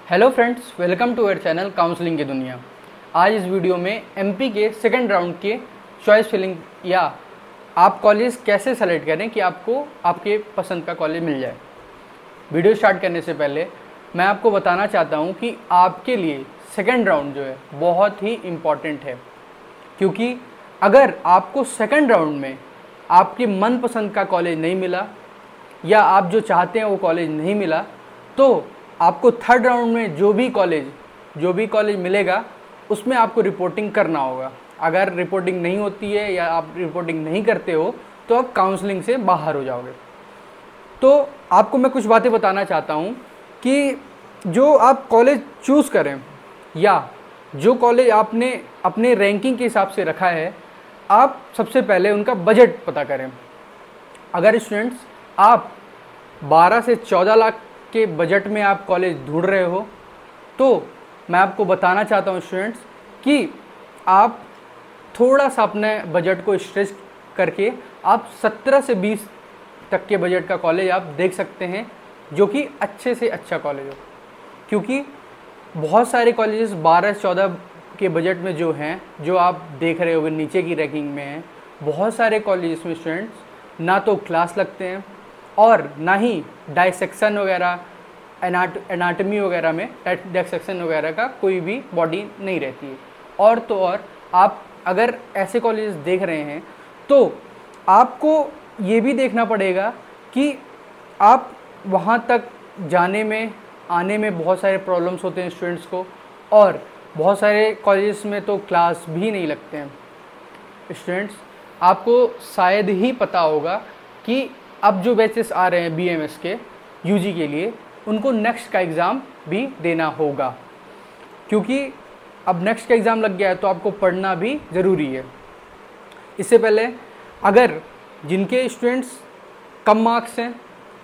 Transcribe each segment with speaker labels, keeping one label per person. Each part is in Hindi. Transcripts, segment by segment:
Speaker 1: Hello friends, welcome to our channel counselling की दुनिया। आज इस वीडियो में एमपी के सेकंड राउंड के चॉइस फिलिंग या आप कॉलेज कैसे सेलेक्ट करें कि आपको आपके पसंद का कॉलेज मिल जाए। वीडियो स्टार्ट करने से पहले मैं आपको बताना चाहता हूं कि आपके लिए सेकंड राउंड जो है बहुत ही इम्पॉर्टेंट है, क्योंकि अगर आपको सेकंड राउंड में आपके मनपसंद का कॉलेज नहीं मिला या आप जो चाहते हैं वो कॉलेज नहीं मिला, तो आपको थर्ड राउंड में जो भी कॉलेज मिलेगा उसमें आपको रिपोर्टिंग करना होगा। अगर रिपोर्टिंग नहीं होती है या आप रिपोर्टिंग नहीं करते हो तो आप काउंसलिंग से बाहर हो जाओगे। तो आपको मैं कुछ बातें बताना चाहता हूँ कि जो आप कॉलेज चूज़ करें या जो कॉलेज आपने अपने रैंकिंग के हिसाब से रखा है, आप सबसे पहले उनका बजट पता करें। अगर स्टूडेंट्स आप 12 से 14 लाख के बजट में आप कॉलेज ढूंढ रहे हो तो मैं आपको बताना चाहता हूँ स्टूडेंट्स कि आप थोड़ा सा अपने बजट को स्ट्रेच करके आप 17 से 20 तक के बजट का कॉलेज आप देख सकते हैं, जो कि अच्छे से अच्छा कॉलेज हो। क्योंकि बहुत सारे कॉलेजेस 12 से 14 के बजट में जो हैं, जो आप देख रहे होगे नीचे की रैंकिंग में हैं, बहुत सारे कॉलेजेस में स्टूडेंट्स ना तो क्लास लगते हैं और ना ही डाइसेक्शन वगैरह एनाटमी वगैरह में डाइसेक्शन वगैरह का कोई भी बॉडी नहीं रहती है। और तो और आप अगर ऐसे कॉलेजेस देख रहे हैं तो आपको ये भी देखना पड़ेगा कि आप वहाँ तक जाने में आने में बहुत सारे प्रॉब्लम्स होते हैं स्टूडेंट्स को, और बहुत सारे कॉलेजेस में तो क्लास भी नहीं लगते हैं। स्टूडेंट्स, आपको शायद ही पता होगा कि अब जो बैचेस आ रहे हैं बीएमएस के यूजी के लिए, उनको नेक्स्ट का एग्ज़ाम भी देना होगा, क्योंकि अब नेक्स्ट का एग्ज़ाम लग गया है तो आपको पढ़ना भी ज़रूरी है। इससे पहले अगर जिनके स्टूडेंट्स कम मार्क्स हैं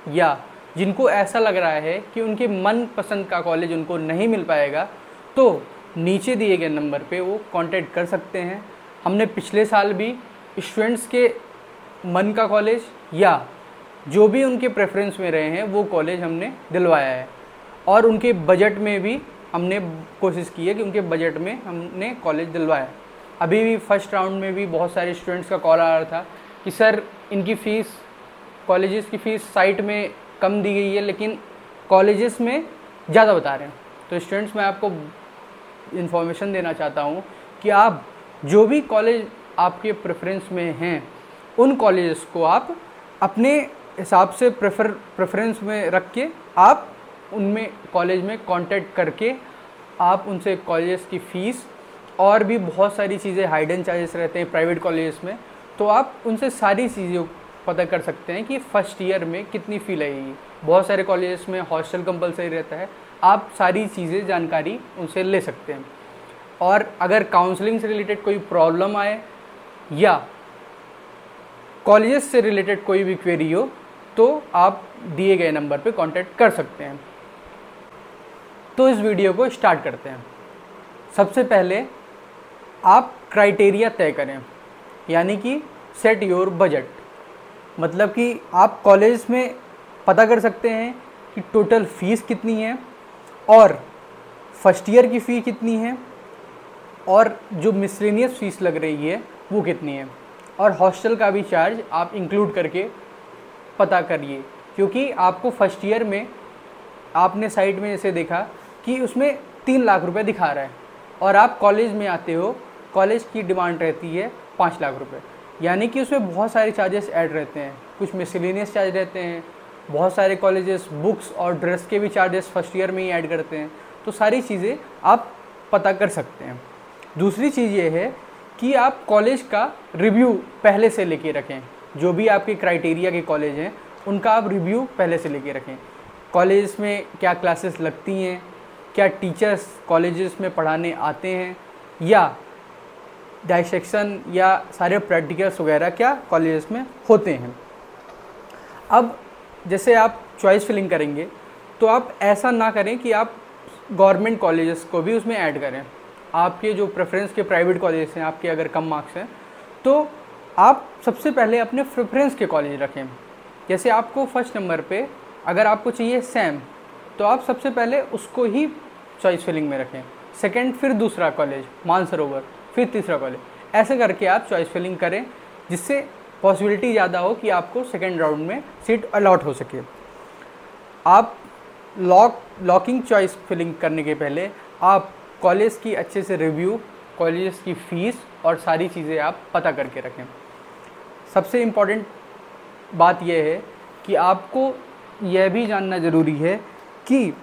Speaker 1: या जिनको ऐसा लग रहा है कि उनके मनपसंद का कॉलेज उनको नहीं मिल पाएगा, तो नीचे दिए गए नंबर पे वो कांटेक्ट कर सकते हैं। हमने पिछले साल भी स्टूडेंट्स के मन का कॉलेज या जो भी उनके प्रेफरेंस में रहे हैं वो कॉलेज हमने दिलवाया है, और उनके बजट में भी हमने कोशिश की है कि उनके बजट में हमने कॉलेज दिलवाया। अभी भी फर्स्ट राउंड में भी बहुत सारे स्टूडेंट्स का कॉल आ रहा था कि सर इनकी फ़ीस, कॉलेजेस की फ़ीस साइट में कम दी गई है लेकिन कॉलेजेस में ज़्यादा बता रहे हैं। तो स्टूडेंट्स, मैं आपको इन्फॉर्मेशन देना चाहता हूँ कि आप जो भी कॉलेज आपके प्रेफरेंस में हैं उन कॉलेजेस को आप अपने हिसाब से प्रेफरेंस में रख के आप उनमें कॉलेज में कांटेक्ट करके आप उनसे कॉलेजेस की फ़ीस और भी बहुत सारी चीज़ें, हाइडन चार्जेस रहते हैं प्राइवेट कॉलेजेस में, तो आप उनसे सारी चीज़ें पता कर सकते हैं कि फ़र्स्ट ईयर में कितनी फ़ी लगेगी। बहुत सारे कॉलेजेस में हॉस्टल कंपलसरी रहता है, आप सारी चीज़ें जानकारी उनसे ले सकते हैं। और अगर काउंसलिंग से रिलेटेड कोई प्रॉब्लम आए या कॉलेजेस से रिलेटेड कोई भी क्वेरी हो तो आप दिए गए नंबर पे कांटेक्ट कर सकते हैं। तो इस वीडियो को स्टार्ट करते हैं। सबसे पहले आप क्राइटेरिया तय करें, यानी कि सेट योर बजट। मतलब कि आप कॉलेज में पता कर सकते हैं कि टोटल फ़ीस कितनी है और फर्स्ट ईयर की फ़ी कितनी है और जो मिसलेनियस फ़ीस लग रही है वो कितनी है, और हॉस्टल का भी चार्ज आप इंक्लूड करके पता करिए। क्योंकि आपको फर्स्ट ईयर में आपने साइट में जैसे देखा कि उसमें 3 लाख रुपए दिखा रहा है और आप कॉलेज में आते हो, कॉलेज की डिमांड रहती है 5 लाख रुपए, यानी कि उसमें बहुत सारे चार्जेस ऐड रहते हैं। कुछ मिसलेनियस चार्ज रहते हैं, बहुत सारे कॉलेजेस बुक्स और ड्रेस के भी चार्जेस फर्स्ट ईयर में ही ऐड करते हैं। तो सारी चीज़ें आप पता कर सकते हैं। दूसरी चीज़ ये है कि आप कॉलेज का रिव्यू पहले से लेके रखें। जो भी आपके क्राइटेरिया के कॉलेज हैं उनका आप रिव्यू पहले से लेके रखें। कॉलेज में क्या क्लासेस लगती हैं, क्या टीचर्स कॉलेजेस में पढ़ाने आते हैं, या डाइसेक्शन या सारे प्रैक्टिकल्स वगैरह क्या कॉलेजेस में होते हैं। अब जैसे आप चॉइस फिलिंग करेंगे तो आप ऐसा ना करें कि आप गवर्नमेंट कॉलेजेस को भी उसमें ऐड करें। आपके जो प्रेफरेंस के प्राइवेट कॉलेज हैं, आपके अगर कम मार्क्स हैं तो आप सबसे पहले अपने प्रेफरेंस के कॉलेज रखें। जैसे आपको फर्स्ट नंबर पे अगर आपको चाहिए सैम, तो आप सबसे पहले उसको ही चॉइस फिलिंग में रखें, सेकंड फिर दूसरा कॉलेज मानसरोवर, फिर तीसरा कॉलेज, ऐसे करके आप चॉइस फिलिंग करें जिससे पॉसिबिलिटी ज़्यादा हो कि आपको सेकेंड राउंड में सीट अलॉट हो सके। आप लॉकिंग चॉइस फिलिंग करने के पहले आप कॉलेज की अच्छे से रिव्यू, कॉलेज की फ़ीस और सारी चीज़ें आप पता करके रखें। सबसे इम्पॉर्टेंट बात यह है कि आपको यह भी जानना ज़रूरी है कि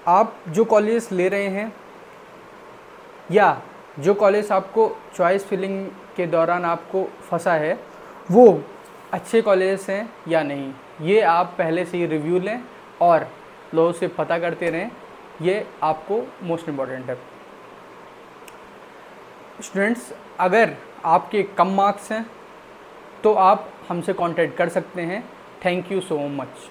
Speaker 1: आप जो कॉलेज ले रहे हैं या जो कॉलेज आपको चॉइस फिलिंग के दौरान आपको फंसा है वो अच्छे कॉलेज हैं या नहीं, ये आप पहले से ही रिव्यू लें और लोगों से पता करते रहें, ये आपको मोस्ट इम्पॉर्टेंट है। स्टूडेंट्स, अगर आपके कम मार्क्स हैं तो आप हमसे कांटेक्ट कर सकते हैं। Thank you so much.